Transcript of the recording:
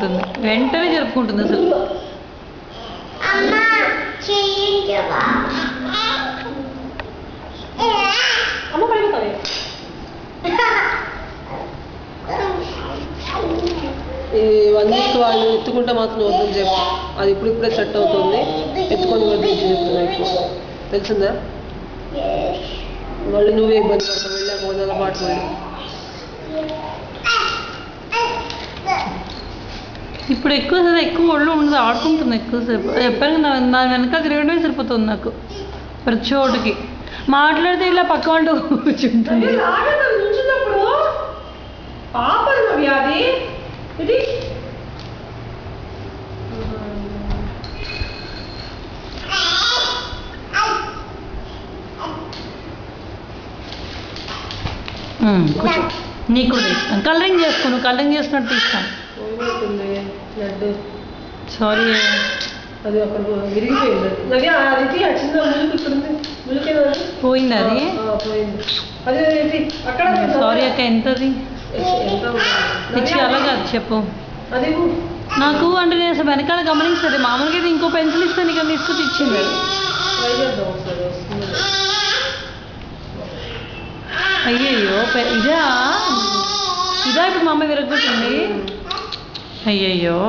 జరుపుకుంటుంది, వెంటనే జరుపుకుంటుంది అసలు. వన్నిటికి వాళ్ళు ఎత్తుకుంటే మాత్రం వద్దని చెప్పు, అది ఇప్పుడిప్పుడే సెట్ అవుతుంది, ఎత్తుకొని వద్దని చెప్తున్నా ఇప్పుడు తెలిసిందా. మళ్ళీ నువ్వే ఇబ్బంది పడతావు వెళ్ళాక 1 నెల పాటు మళ్ళీ. ఇప్పుడు ఎక్కువ ఒళ్ళు ఉండదు, ఆడుకుంటుంది ఎక్కువసేపు. చెప్పాను కదా, నా వెనక తిరగడమే సరిపోతుంది నాకు ప్రతి చోటుకి. మాట్లాడితే ఇలా పక్క వాళ్ళు కూర్చుంటుంది. నీకు కూడా ఇస్తాను, కలరింగ్ చేసుకోను, కలరింగ్ చేసినట్టు ఇస్తాను. సారీ, అది అక్కడ విరిగిపోయింది. పోయింది అది. సారీ అక్క, ఎంతది తెచ్చి అలాగా చెప్పు. నాకు అంటే నేను అసలు వెనకాల గమనిస్తుంది, మామూలుగా అయితే ఇంకో పెన్సిల్ ఇస్తే నీకు తీసుకొచ్చి ఇచ్చింది. అయ్యయ్యో, ఇదా ఇప్పుడు మా అమ్మ విరగొట్టింది. అయ్యయ్యో.